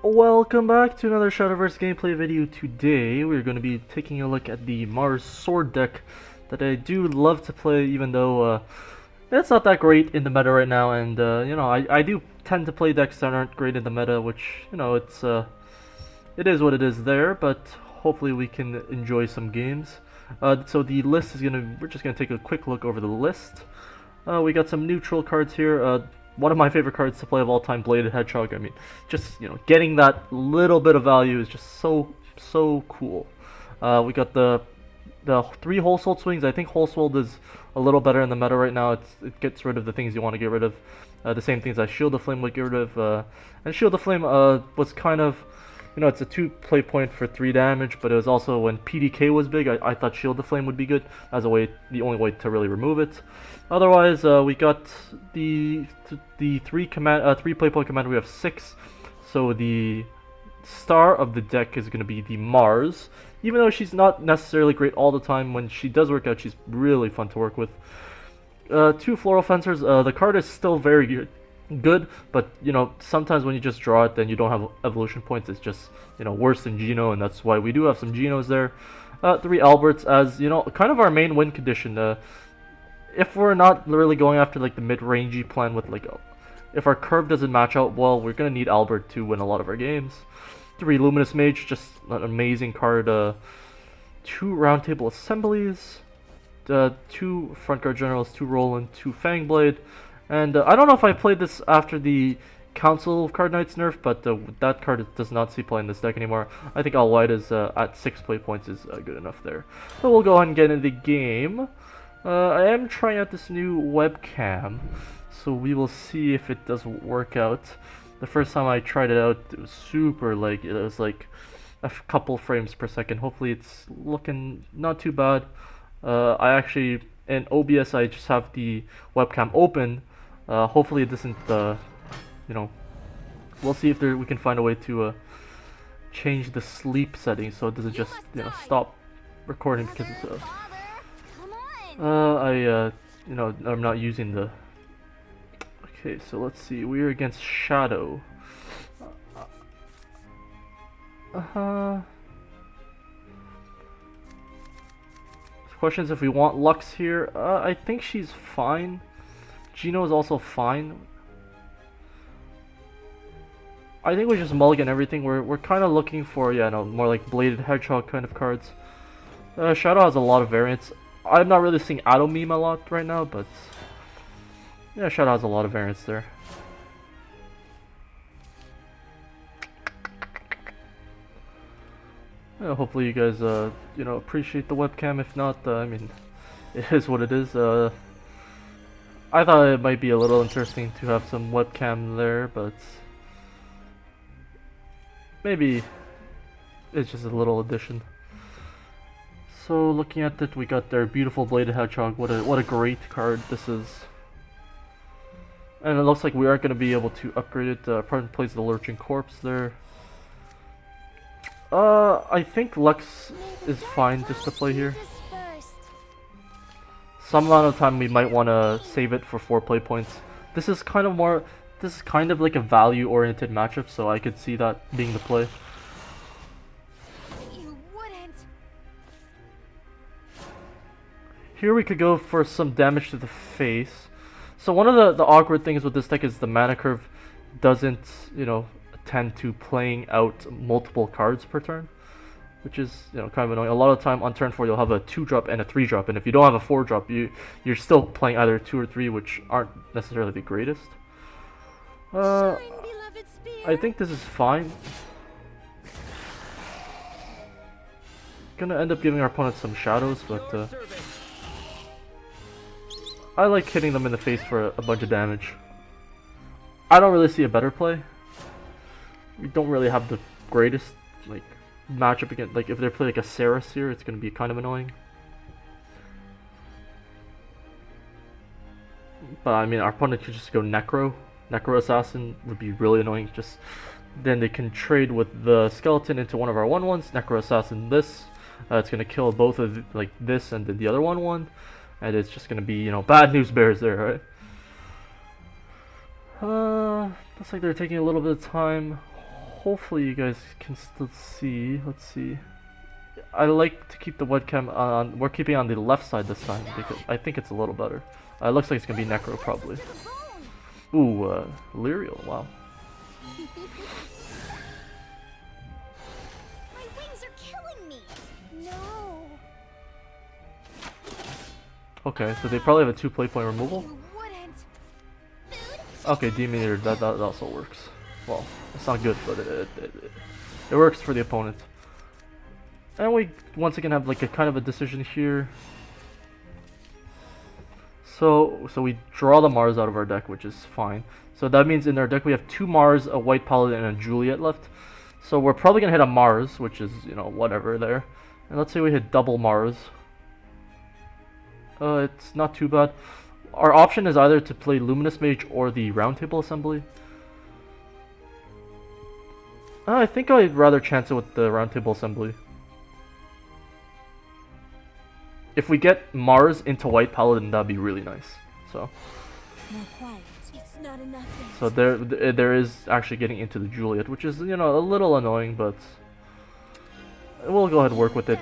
Welcome back to another Shadowverse gameplay video. Today we're going to be taking a look at the Mars Sword deck that I do love to play, even though it's not that great in the meta right now. And I do tend to play decks that aren't great in the meta, which it is what it is there. But hopefully we can enjoy some games. So the list is we're just gonna take a quick look over the list. We got some neutral cards here. One of my favorite cards to play of all time, Bladed Hedgehog. I mean, just getting that little bit of value is just so cool. We got the 3 Whole Soul swings. I think Whole Soul is a little better in the meta right now. It gets rid of the things you want to get rid of. The same things that Shield of Flame would get rid of. And Shield of Flame was kind of, it's a 2 play point for 3 damage, but it was also when PDK was big. I thought Shield of Flame would be good as the only way to really remove it. Otherwise, we got the 3 play point command. We have 6, so the star of the deck is going to be the Mars. Even though she's not necessarily great all the time, when she does work out, she's really fun to work with. 2 Floral Fencers. The card is still very good, but sometimes when you just draw it, then you don't have evolution points. It's just worse than Geno, and that's why we do have some Genos there. 3 Alberts as kind of our main win condition. If we're not really going after like the mid-rangey plan with if our curve doesn't match out well, we're gonna need Albert to win a lot of our games. 3 Luminous Mage, just an amazing card. 2 Roundtable Assemblies, 2 Front Guard Generals, 2 Roland, 2 Fangblade, and I don't know if I played this after the Council of Card Knights nerf, but that card does not see play in this deck anymore. I think All White is at 6 play points is good enough there. So we'll go ahead and get into the game. I am trying out this new webcam, so we will see if it does work out. The first time I tried it out, it was super it was like a couple frames per second. Hopefully it's looking not too bad. I actually, in OBS, I just have the webcam open. Hopefully it doesn't, we'll see if we can find a way to change the sleep settings so it doesn't just, stop recording because it's I'm not using the... Okay, so let's see. We're against Shadow. The question is if we want Lux here. I think she's fine. Geno is also fine. I think we just mulligan everything. We're kind of looking for more like Bladed Hedgehog kind of cards. Shadow has a lot of variants. I'm not really seeing Auto Meme a lot right now, but yeah, Shadow has a lot of variants there. Yeah, hopefully you guys appreciate the webcam. If not, I mean, it is what it is. I thought it might be a little interesting to have some webcam there, but maybe it's just a little addition. So looking at it, we got their beautiful Bladed Hedgehog. What a great card this is. And it looks like we aren't going to be able to upgrade it. Opponent plays the Lurching Corpse there. I think Lux is fine just to play here. Some amount of time we might want to save it for 4 play points. This is kind of like a value-oriented matchup, so I could see that being the play. Here we could go for some damage to the face. So one of the awkward things with this deck is the mana curve doesn't, tend to playing out multiple cards per turn, which is, kind of annoying. A lot of the time on turn 4 you'll have a 2-drop and a 3-drop, and if you don't have a 4-drop, you're still playing either 2 or 3, which aren't necessarily the greatest. I think this is fine. Gonna end up giving our opponent some shadows, but I like hitting them in the face for a bunch of damage. I don't really see a better play. We don't really have the greatest matchup against, if they play a Ceres here, it's gonna be kind of annoying. But I mean, our opponent could just go Necro Assassin would be really annoying. Just then they can trade with the skeleton into one of our 1/1s. Necro Assassin this. It's gonna kill both of this and then the other 1/1. And it's just gonna be, bad news bears there, right? Looks like they're taking a little bit of time. hopefully you guys can still see. Let's see. I like to keep the webcam on. We're keeping it on the left side this time because I think it's a little better. It looks like it's gonna be Necro probably. Ooh, Lyrial, wow. My wings are killing me. No. Okay, so they probably have a 2 play point removal. You wouldn't. Okay, Demon Eater, that also works. Well, it's not good, but it works for the opponent. And we once again have like a kind of a decision here. So we draw the Mars out of our deck, which is fine. So that means in our deck we have 2 Mars, a White Paladin, and a Juliet left. So we're probably gonna hit a Mars, which is, you know, whatever there. And let's say we hit double Mars. It's not too bad. Our option is either to play Luminous Mage or the Roundtable Assembly. I think I'd rather chance it with the Roundtable Assembly. If we get Mars into White Paladin, that'd be really nice. So, It's not enough yet. so there is actually getting into the Juliet, which is, you know, a little annoying, but we'll go ahead and work with it.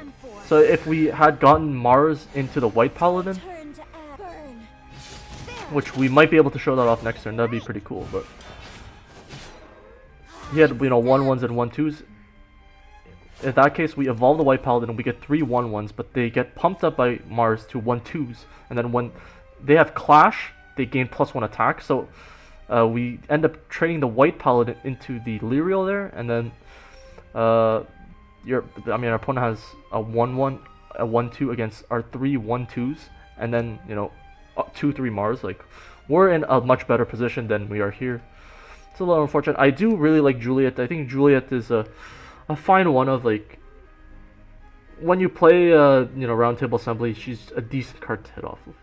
So if we had gotten Mars into the White Paladin, Turn to burn. which we might be able to show that off next turn, that'd be pretty cool. But he had, you know, 1/1s and 1/2s. In that case, we evolve the White Paladin and we get 3 1/1s, but they get pumped up by Mars to 1/2s. And then when they have Clash, they gain +1 attack. So we end up trading the White Paladin into the Lyrial there, and then our opponent has a 1/1, a 1/2 against our 3 1/2s, and then, you know, 2/3 Mars. Like, we're in a much better position than we are here. It's a little unfortunate. I do really like Juliet. I think Juliet is a fine one of, like, when you play you know, Roundtable Assembly, she's a decent card to hit off of.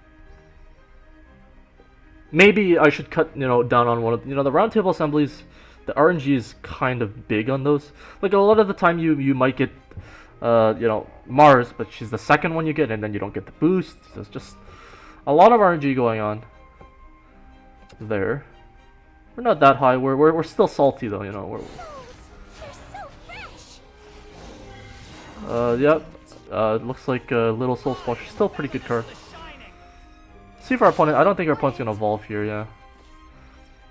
Maybe I should cut, you know, down on one of, you know, the Roundtable Assemblies. The RNG is kind of big on those. Like, a lot of the time you might get you know, Mars, but she's the second one you get, and then you don't get the boost. So it's just a lot of RNG going on there. We're not that high. We're still salty though, you know. They're so fresh. Yep. It looks like Little Soul Splash is still a pretty good card. See for our opponent. I don't think our opponent's gonna evolve here. Yeah.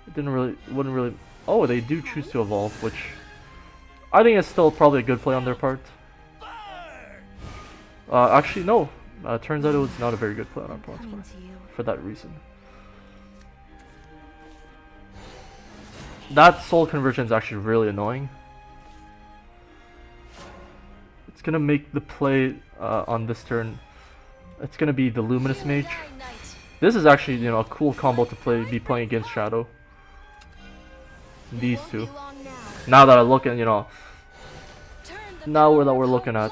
It wouldn't really. Oh, they do choose to evolve, which I think is still probably a good play on their part. Actually, no. Turns out it was not a very good play on our opponent's part for that reason. That soul conversion is actually really annoying. It's gonna make the play on this turn. It's gonna be the Luminous Mage. This is actually, you know, a cool combo to be playing against Shadow. These two. Now that I look at, you know, now that we're looking at,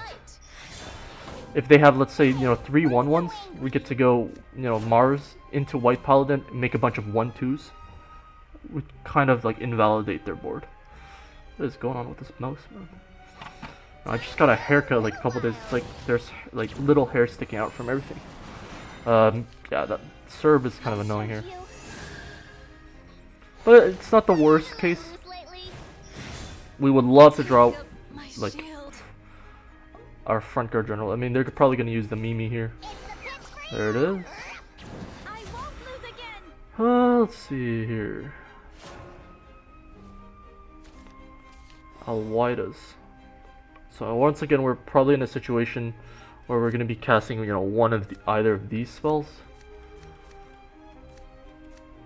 if they have, let's say, you know, 3 1/1s, we get to go, you know, Mars into White Paladin, make a bunch of 1/2s. We kind of like invalidate their board. What is going on with this mouse, man? I just got a haircut like a couple days. It's like there's like little hair sticking out from everything. Yeah, that Serb is kind of annoying here, but it's not the worst case. We would love to draw like our front guard general. I mean, they're probably gonna use the Mimi here. There it is. Let's see here. Alwaidas. So once again, we're probably in a situation where we're going to be casting, you know, either of these spells.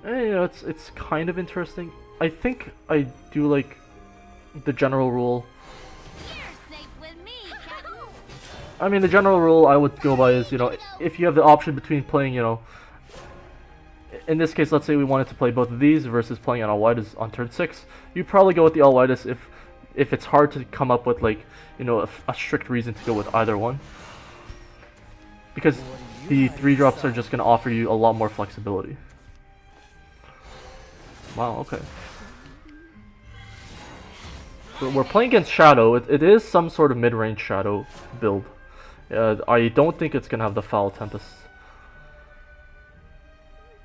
And, you know, it's kind of interesting. I think I do like the general rule. I mean, the general rule I would go by is, you know, if you have the option between playing, you know, in this case, let's say we wanted to play both of these versus playing an Alwaidas on turn 6, you probably go with the Alwaidas if it's hard to come up with, like, you know, a strict reason to go with either one. Because the 3-drops are just going to offer you a lot more flexibility. Wow, okay. So we're playing against Shadow. It is some sort of mid-range Shadow build. I don't think it's going to have the Foul Tempest.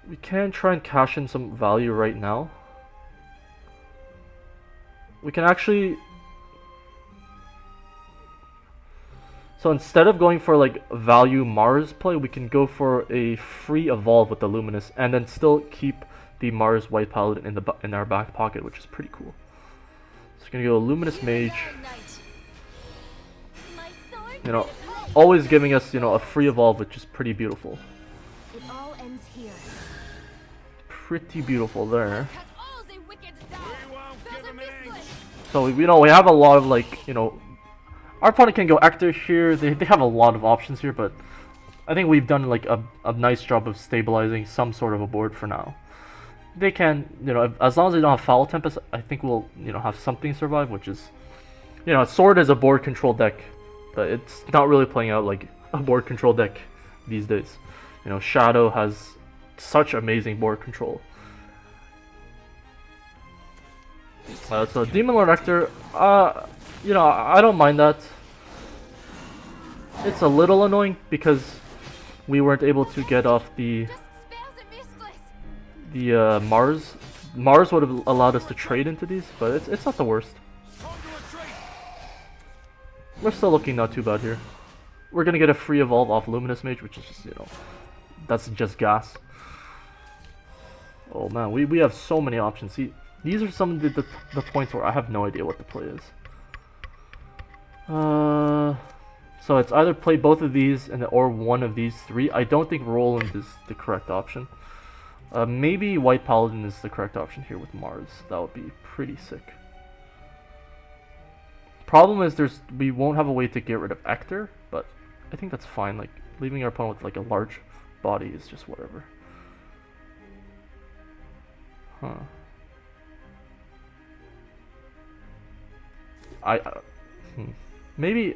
We can try and cash in some value right now. we can actually... So instead of going for like value Mars play, we can go for a free evolve with the Luminous and then still keep the Mars White Paladin in our back pocket, which is pretty cool. So we're gonna go Luminous Mage. You know, always giving us, you know, a free evolve, which is pretty beautiful. It all ends here. Pretty beautiful there. So you know, we have a lot of like, you know, our opponent can go Ector here. They have a lot of options here, but I think we've done like a nice job of stabilizing some sort of a board for now. They can, you know, as long as they don't have Foul Tempest, I think we'll, you know, have something survive, which is, you know, Sword is a board control deck, but it's not really playing out like a board control deck these days. You know, Shadow has such amazing board control. So Demon Lord Ector, you know, I don't mind that. It's a little annoying because we weren't able to get off the Mars. Mars would have allowed us to trade into these, but it's not the worst. We're still looking not too bad here. We're gonna get a free evolve off Luminous Mage, which is just, you know, that's just gas. Oh man, we have so many options. See, these are some of the points where I have no idea what the play is. So it's either play both of these or one of these three. I don't think Roland is the correct option. Maybe White Paladin is the correct option here with Mars. That would be pretty sick. Problem is we won't have a way to get rid of Ector, but I think that's fine. Like leaving our opponent with like a large body is just whatever. Huh. Maybe,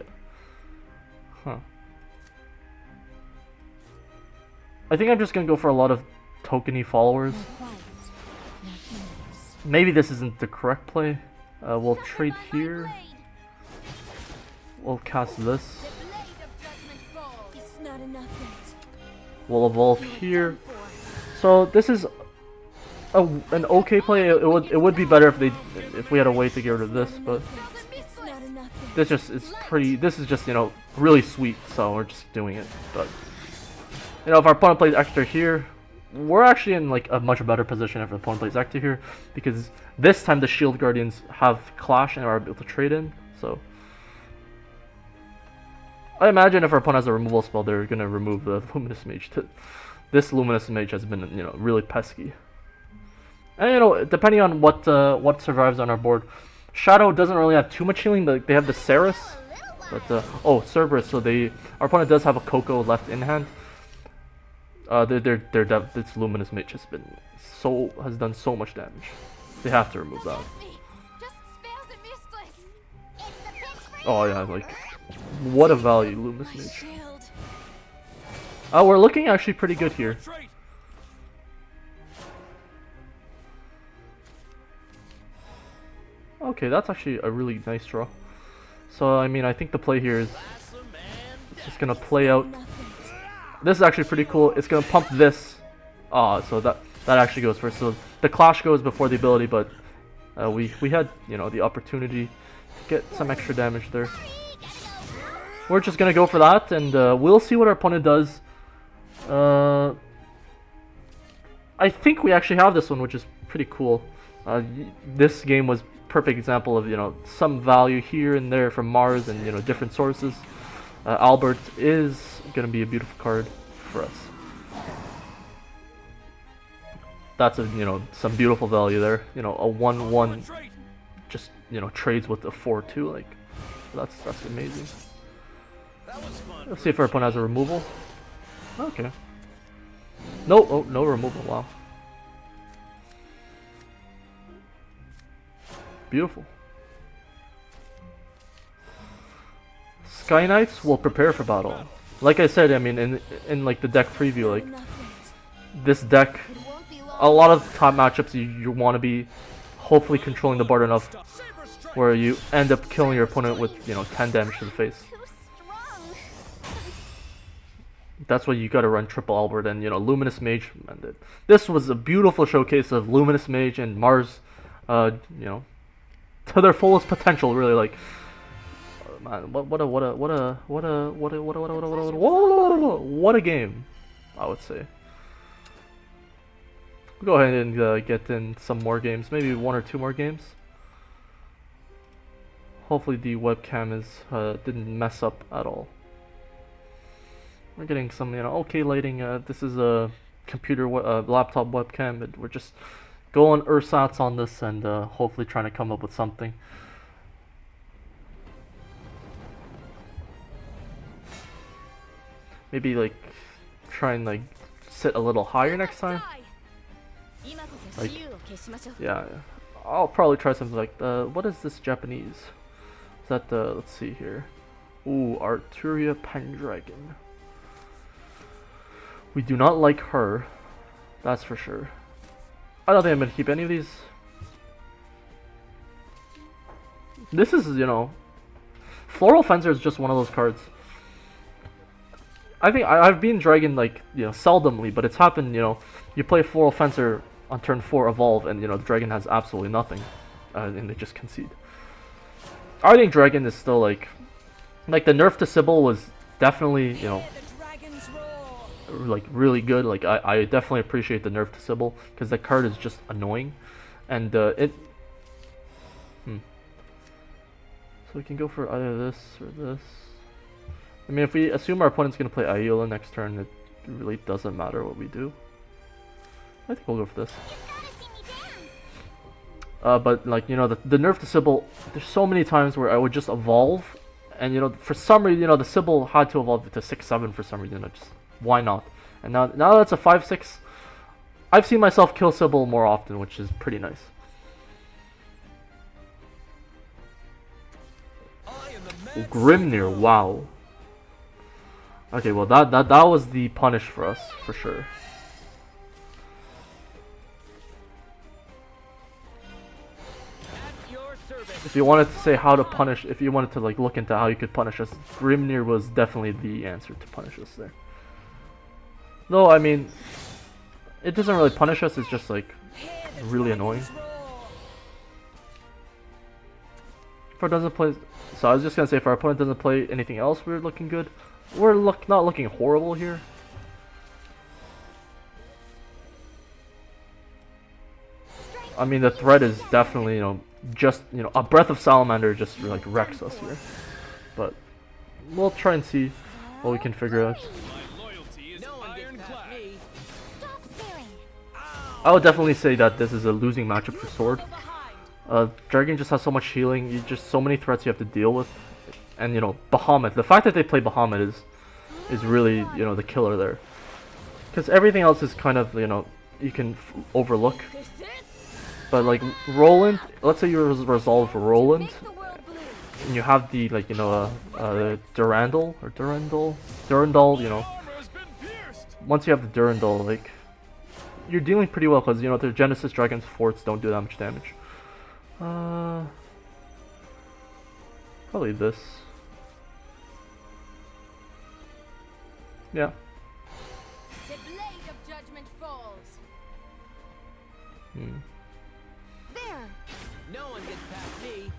huh. I think I'm just gonna go for a lot of tokeny followers. Maybe this isn't the correct play. We'll trade here. We'll cast this. We'll evolve here. So this is an okay play. It would be better if we had a way to get rid of this, but this is just, you know, really sweet, so we're just doing it. But you know, if our opponent plays Ector here, we're actually in like a much better position if our opponent plays Ector here, because this time the Shield Guardians have Clash and are able to trade in. So I imagine if our opponent has a removal spell, they're gonna remove the Luminous Mage. This Luminous Mage has been, you know, really pesky. And you know, depending on what survives on our board, Shadow doesn't really have too much healing. They have the Ceres, but oh, Cerberus. So our opponent does have a Coco left in hand. This Luminous Mage has done so much damage. They have to remove that. Oh yeah, like what a value, Luminous Mage. We're looking actually pretty good here. Okay, that's actually a really nice draw. So I mean, I think the play here is it's just gonna play out. This is actually pretty cool. It's gonna pump this. So that actually goes first. So the Clash goes before the ability, but we had, you know, the opportunity to get some extra damage there. We're just gonna go for that, and we'll see what our opponent does. I think we actually have this one, which is pretty cool. This game was perfect example of, you know, some value here and there from Mars and, you know, different sources. Albert is gonna be a beautiful card for us. That's you know, some beautiful value there. You know, a 1/1 just, you know, trades with a 4/2. Like that's amazing. Let's see if our opponent has a removal. Okay. No, oh, no removal. Wow. Beautiful. Sky Knights will prepare for battle. Like I said, I mean, in like the deck preview, like this deck, a lot of top matchups you want to be hopefully controlling the board enough where you end up killing your opponent with, you know, 10 damage to the face. That's why you got to run triple Albert and, you know, Luminous Mage. And this was a beautiful showcase of Luminous Mage and Mars, you know, to their fullest potential. Really, like, man, what a game, I would say. We'll go ahead and get in some more games, maybe 1 or 2 more games. Hopefully the webcam didn't mess up at all. We're getting some, okay lighting. This is a computer, laptop webcam, and we're just going ersatz on this and hopefully trying to come up with something. Maybe like try and like sit a little higher next time. Like, yeah, I'll probably try something like what is this Japanese? Is that let's see here. Ooh, Arturia Pendragon. We do not like her, that's for sure. I don't think I'm gonna keep any of these. This is, Floral Fencer is just one of those cards. I think I've been Dragon like, seldomly, but it's happened, you play Floral Fencer on turn 4 evolve and the Dragon has absolutely nothing and they just concede. I think Dragon is still like the nerf to Sybil was definitely, like really good. Like I definitely appreciate the nerf to Sybil because the card is just annoying and so we can go for either this or this. I mean, if we assume our opponent's gonna play Aeola next turn, it really doesn't matter what we do. I think we'll go for this. But like, the nerf to Sybil, there's so many times where I would just evolve and for some reason, the Sybil had to evolve to 6/7 for some reason. Just why not? And now that's a 5/6. I've seen myself kill Sybil more often, which is pretty nice. Ooh, Grimnir, wow. Okay, well that was the punish for us for sure. If you wanted to say how to punish, if you wanted to like look into how you could punish us, Grimnir was definitely the answer to punish us there. Though I mean, it doesn't really punish us. It's just like really annoying. If our doesn't play, so I was just gonna say if our opponent doesn't play anything else, we're looking good. We're not looking horrible here. I mean, the threat is definitely, just, a Breath of Salamander just like wrecks us here. But we'll try and see what we can figure out. I would definitely say that this is a losing matchup for Sword. Dragon just has so much healing, just so many threats you have to deal with. And, Bahamut, the fact that they play Bahamut is really, the killer there. Because everything else is kind of, you can overlook. But like Roland, let's say you resolve Roland, and you have the like Durandal, once you have the Durandal, like you're dealing pretty well because the Genesis Dragon's forts don't do that much damage. Probably this. Yeah. The blade of judgment falls. No one gets past me.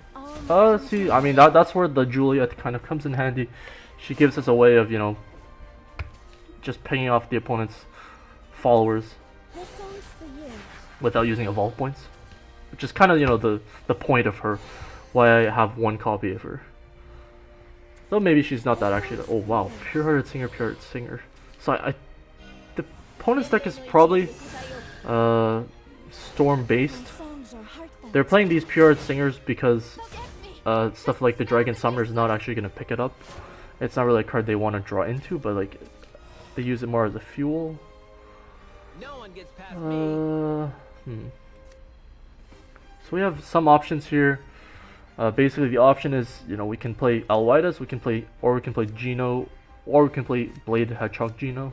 Let's see. I mean, that's where the Juliet kind of comes in handy. She gives us a way of, just picking off the opponent's followers without using evolve points, which is kind of, the point of her. Why I have one copy of her. Though maybe she's not that actually. Oh wow, pure-hearted singer. So the opponent's deck is probably storm based. They're playing these pure singers because stuff like the Dragon Summoner is not actually going to pick it up. It's not really a card they want to draw into, but like they use it more as a fuel. No one gets past me. So we have some options here. Basically, the option is we can play Alwaidas, we can play Geno, or we can play Blade Hedgehog Geno.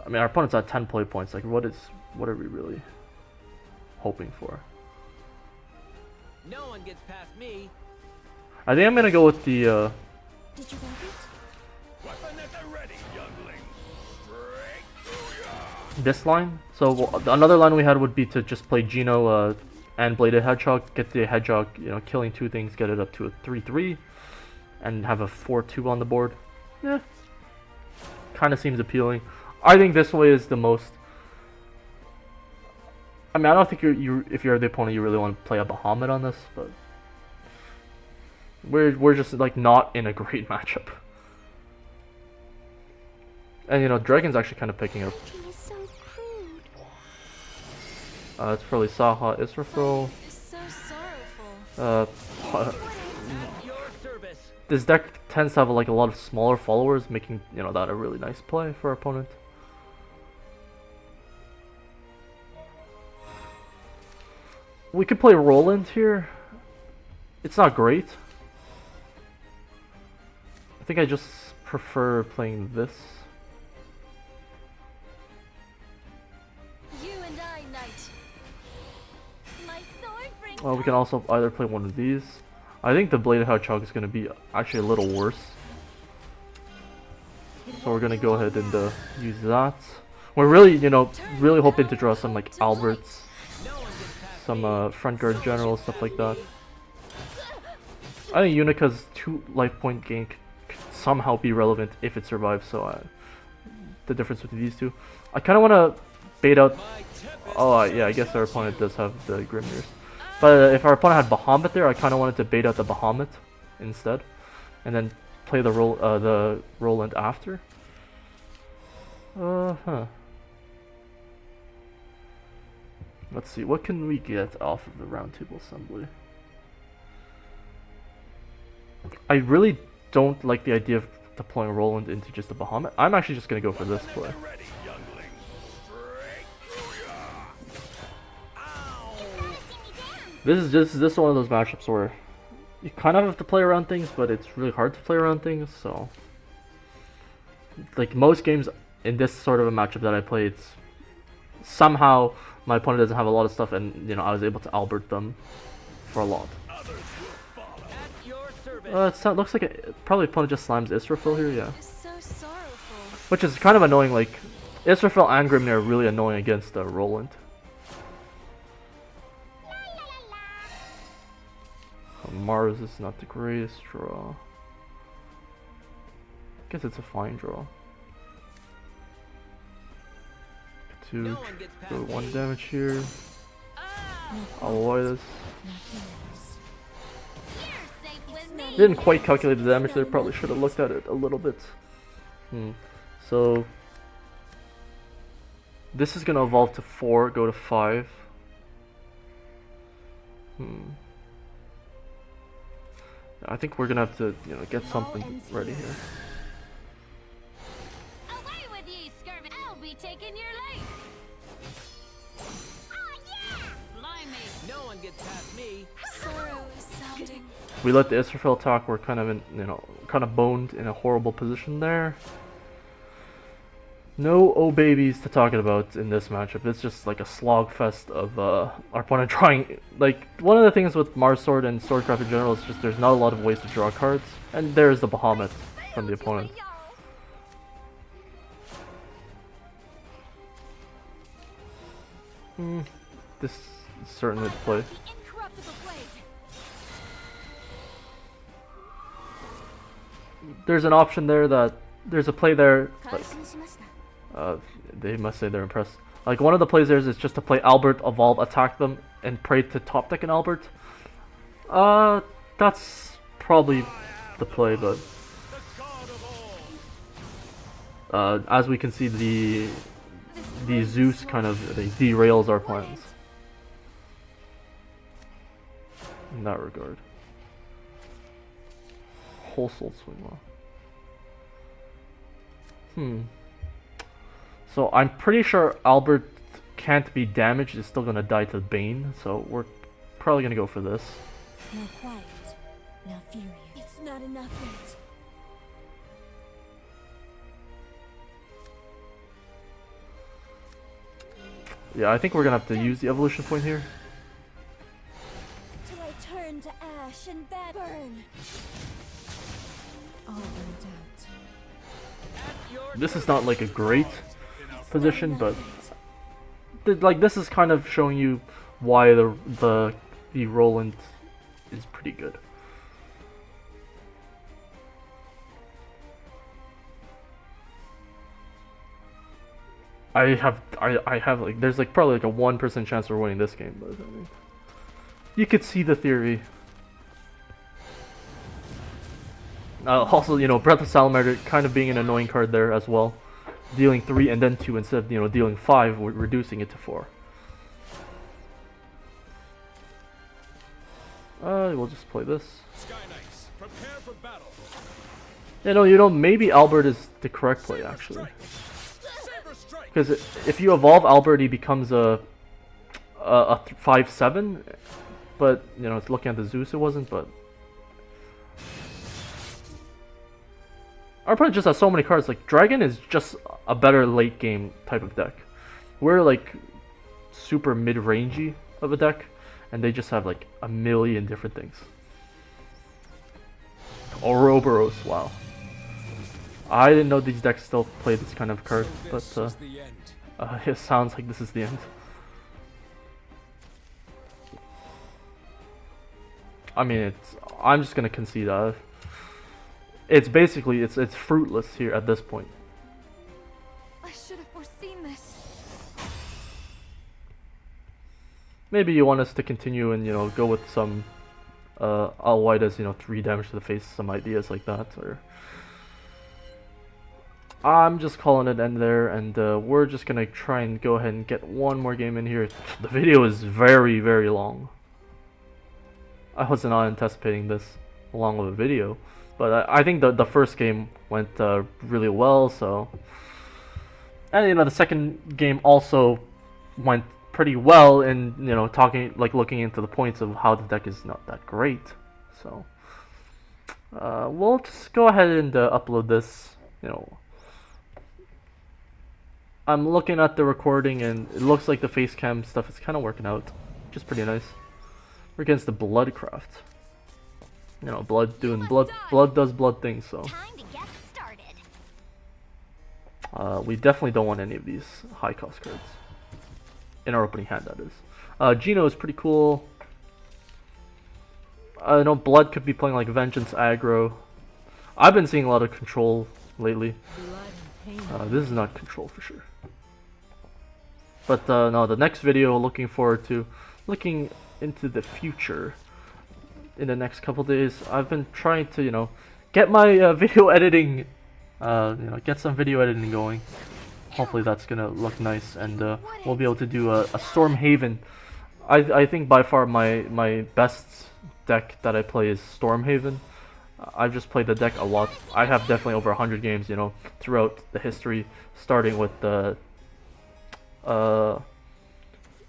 I mean, our opponent's at 10 play points. Like, what are we really hoping for? No one gets past me. I think I'm gonna go with the Did you get it? Weapon at the ready, youngling. Straight through ya. this line. So another line we had would be to just play Geno, and Bladed Hedgehog, get the Hedgehog, you know, killing two things, get it up to a 3-3, and have a 4-2 on the board. Yeah, kind of seems appealing. I think this way is the most. I mean, I don't think if you're the opponent, you really want to play a Bahamut on this, but we're just like not in a great matchup. And you know, Dragon's actually kind of picking up. So crude. It's probably Saha Israfil. So sorrowful. At your service. This deck tends to have like a lot of smaller followers, making, you know, that a really nice play for our opponent. We could play Roland here. It's not great. I think I just prefer playing this. You and I, knight. My sword brings Well, we can also either play one of these. I think the Bladed Hedgehog is going to be actually a little worse. So we're going to go ahead and use that. We're really, you know, really hoping to draw some like Alberts, some front guard general, stuff like that. I think Unica's 2 life point gain could somehow be relevant if it survives, so the difference between these two. I kind of want to bait out. Oh, yeah, I guess our opponent does have the Grimnir's. But if our opponent had Bahamut there, I kind of wanted to bait out the Bahamut instead, and then play the Roland after. Let's see, what can we get off of the Roundtable Assembly? I really don't like the idea of deploying Roland into just a Bahamut. I'm actually just gonna go for this play. Ready, youngling. Straight through ya. Ow. This is one of those matchups where you kind of have to play around things, but it's really hard to play around things. So, like most games in this sort of a matchup that I play, it's somehow my opponent doesn't have a lot of stuff, and you know I was able to Albert them for a lot. Others will follow. At your service. It looks like probably opponent just slams Israfil here, yeah. so sorrowful. Which is kind of annoying. Like Israfil and Grimnir are really annoying against Roland. Mars is not the greatest draw. Guess it's a fine draw. No To one gets past go 1 me. damage here. Ah. I'll avoid this. You're safe with me. Didn't quite calculate the damage there. Probably should have looked at it a little bit. So this is gonna evolve to 4, go to 5. I think we're gonna have to, you know, get something ready here. Away with ye, scurvy. I'll be taking your life. Oh yeah! Blimey. No one gets past me. Sorrow is sounding. We let the Israfil attack. We're kind of in, you know, kind of boned in a horrible position there. No oh babies to talk about in this matchup. It's just like a slog fest of our opponent trying. Like one of the things with Mars Sword and Swordcraft in general is just there's not a lot of ways to draw cards, and there's the Bahamut from the opponent. This is certainly the play. The incorruptible blade. There's an option there that there's a play there. Like, 感心しました。 they must say they're impressed. Like one of the plays there is just to play Albert, evolve, attack them, and pray to top deck an Albert. That's probably the play, but as we can see, the Zeus kind of derails our plans in that regard. Whole soul swing law. So I'm pretty sure Albert can't be damaged, it's still gonna die to Bane, so we're probably gonna go for this. Now quiet. Now furious. It's not enough yet. Yeah, I think we're gonna have to use the evolution point here. Till I turn to ash and that burn. All burnt out. At your This is not like a great position, but like this is kind of showing you why the Roland is pretty good. I have like, there's like probably like a 1% chance of winning this game, but I mean, you could see the theory. Also, you know, Breath of Salamander kind of being an annoying card there as well. Dealing 3 and then 2 instead of, you know, dealing 5, we're reducing it to 4. We'll just play this. Sky Knights, prepare for battle. You know, maybe Albert is the correct play actually. Saber strike. Because if you evolve Albert, he becomes a 5/7. But, you know, looking at the Zeus, it wasn't, but... Our opponent just has so many cards. Like, Dragon is just a better late game type of deck. We're like super mid-rangey of a deck, and they just have like a million different things. Ouroboros, wow. I didn't know these decks still play this kind of card, but it sounds like this is the end. I mean, I'm just gonna concede that. It's basically, it's fruitless here at this point. I should have foreseen this. Maybe you want us to continue and, you know, go with some all white as, you know, 3 damage to the face, some ideas like that, or... I'm just calling it end there, and we're just gonna try and go ahead and get one more game in here. The video is very, very long. I was not anticipating this long of a video, but I think the first game went really well, so... And, you know, the second game also went pretty well in, you know, looking into the points of how the deck is not that great. So, we'll just go ahead and upload this, you know. I'm looking at the recording and it looks like the facecam stuff is kind of working out, which is pretty nice. We're against the Bloodcraft. You know, blood does blood things, so. Time to get started. We definitely don't want any of these high cost cards. In our opening hand, that is. Gino is pretty cool. I know Blood could be playing like Vengeance aggro. I've been seeing a lot of control lately. This is not control for sure. But no, the next video, looking forward to looking into the future in the next couple days. I've been trying to, you know, get my video editing, you know, get some video editing going. Hopefully that's gonna look nice, and we'll be able to do a Stormhaven. I think by far my best deck that I play is Stormhaven. I've just played the deck a lot. I have definitely over 100 games, you know, throughout the history, starting with the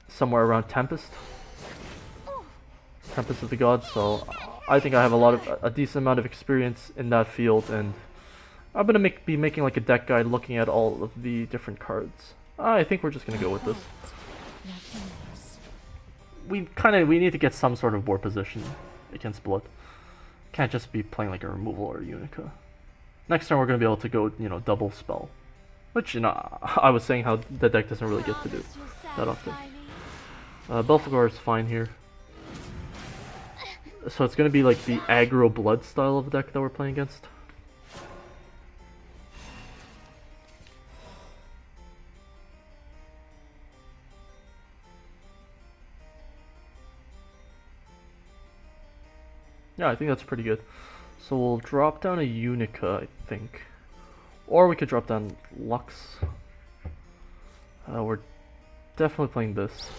somewhere around Tempest of the Gods. So I think I have a decent amount of experience in that field, and I'm gonna be making like a deck guide looking at all of the different cards. I think we're just gonna go with this. We need to get some sort of war position against Blood. Can't just be playing like a removal or a Unica. Next time we're gonna be able to go, you know, double spell, which, you know, I was saying how the deck doesn't really get to do that often. Belphegor is fine here. So it's gonna be like the aggro Blood style of deck that we're playing against. Yeah, I think that's pretty good. So we'll drop down a Unica, I think. Or we could drop down Lux. We're definitely playing this.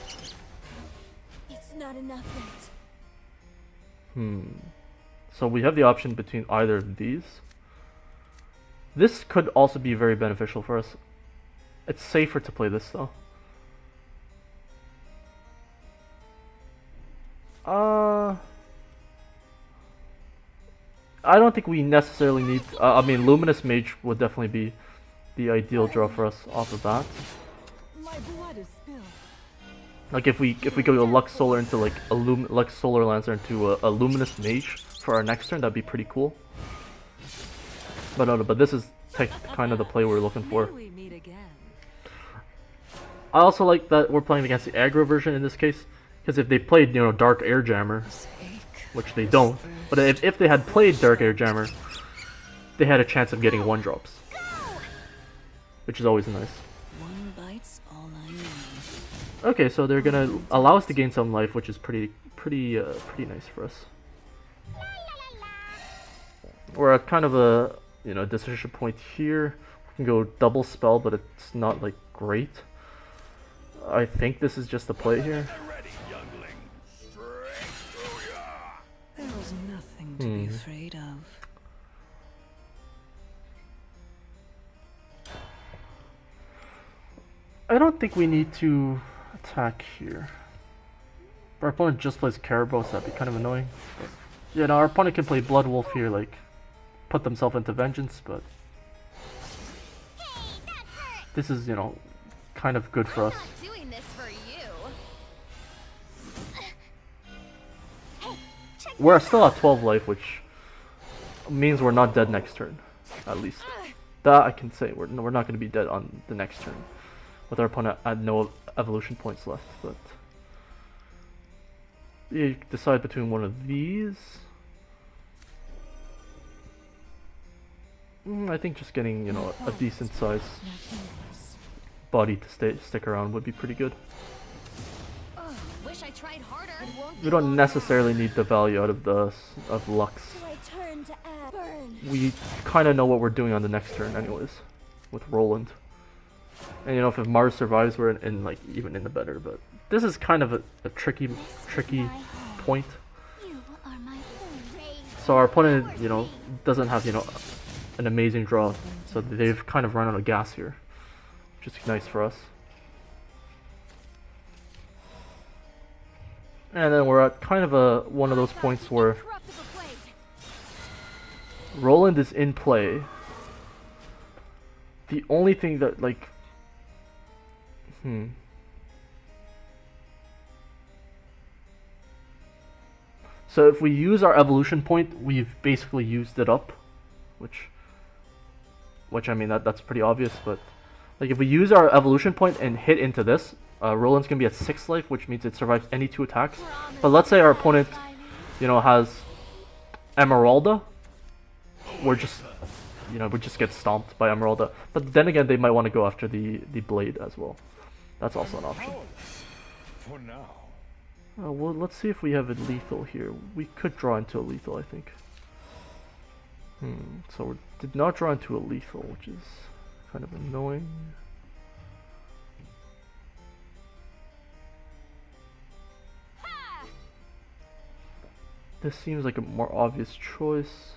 It's not enough yet. So we have the option between either of these. This could also be very beneficial for us. It's safer to play this though. I don't think we necessarily need... I mean, Luminous Mage would definitely be the ideal draw for us off of that. My blood is spilled. Like if we go to a Lux Solar into like a Lux Solar Lancer into a Luminous Mage for our next turn, that'd be pretty cool. But no, but this is kind of the play we're looking for. We meet again. I also like that we're playing against the aggro version in this case. Because if they played, you know, Dark Air Jammer, which they don't, but if they had played Dark Air Jammer, they had a chance of getting 1-drops, which is always nice. One bite's all I need. Okay, so they're gonna allow us to gain some life, which is pretty nice for us. We're at kind of a, you know, decision point here. We can go double spell, but it's not like great. I think this is just the play here. There was nothing to be afraid of. I don't think we need to attack here. Our opponent just plays Caribou, so that'd be kind of annoying. But, yeah, no, our opponent can play Blood Wolf here, like, put themselves into Vengeance, but this is, you know, kind of good for us. I'm not doing this for you. We're still at 12 life, which means we're not dead next turn, at least. That I can say. We're not going to be dead on the next turn, with our opponent at no evolution points left. But you decide between one of these. I think just getting, you know, a decent size body to stick around would be pretty good. Ugh, wish I tried harder. We don't necessarily need the value out of Lux. So I turn to burn. We kind of know what we're doing on the next turn anyways, with Roland. And you know, if Mars survives, we're in like even in the better. But this is kind of a tricky point. You are my rage. So our opponent, you know, doesn't have, you know, an amazing draw, so they've kind of run out of gas here, which is nice for us. And then we're at kind of one of those points where Roland is in play. The only thing that, like, so if we use our evolution point, we've basically used it up, which I mean, that's pretty obvious, but like if we use our evolution point and hit into this, Roland's gonna be at 6 life, which means it survives any 2 attacks. But let's say our opponent, you know, has Emeralda, we just get stomped by Emeralda. But then again, they might want to go after the blade as well. That's also an option. For now. Well, let's see if we have a lethal here. We could draw into a lethal, I think. So we did not draw into a lethal, which is kind of annoying. This seems like a more obvious choice.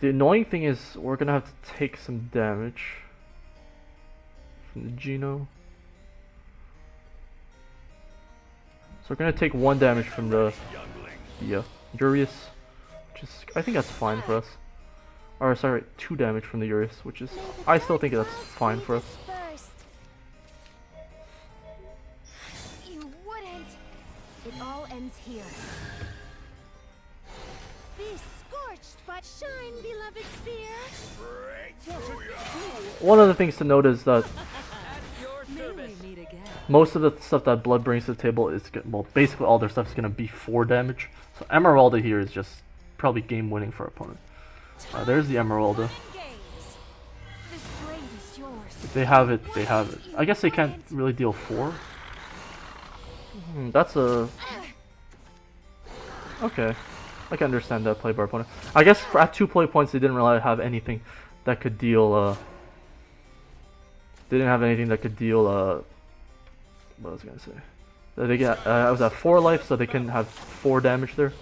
The annoying thing is we're gonna have to take some damage from the Geno. So we're gonna take 1 damage from the Urius, which is, I think that's fine for us. Or sorry, 2 damage from the Urius, which is, I still think that's fine for us. First. You wouldn't. It all ends here. Be scorched by shine, beloved sphere. One of the things to note is that May we meet again? most of the stuff that Blood brings to the table is, well, basically all their stuff is going to be 4 damage. So Emeralda here is just probably game winning for our opponent. There's the Emeralda. This blade is yours. If they have it, they have it. I guess they can't really deal 4. That's a... Okay. I can understand that play by our opponent. I guess at 2 play points they didn't really have anything that could deal, they didn't have anything that could deal, what was I gonna say? They get, I was at 4 life, so they can have 4 damage there.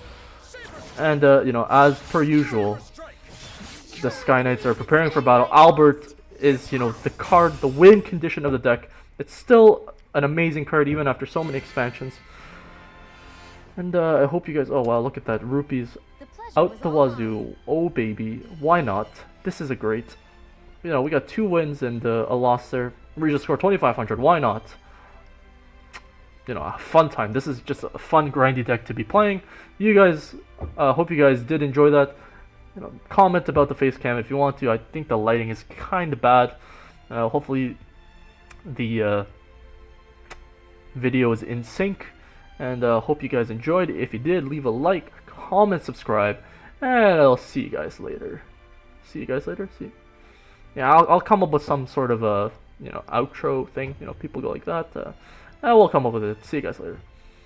And, you know, as per usual, the Sky Knights are preparing for battle. Albert is, you know, the win condition of the deck. It's still an amazing card even after so many expansions. And I hope you guys, oh wow, look at that, rupees out the wazoo. Oh baby, why not? This is a great, you know, we got 2 wins and a loss there. We just scored 2,500, why not? you know, a fun time. This is just a fun grindy deck to be playing. You guys, hope you guys did enjoy that. You know, comment about the face cam if you want to. I think the lighting is kind of bad. Hopefully the video is in sync, and hope you guys enjoyed. If you did, leave a like, comment, subscribe, and I'll see you guys later. See you guys later. See. Yeah, I'll come up with some sort of a, you know, outro thing. You know, people go like that. We'll come up with it. See you guys later.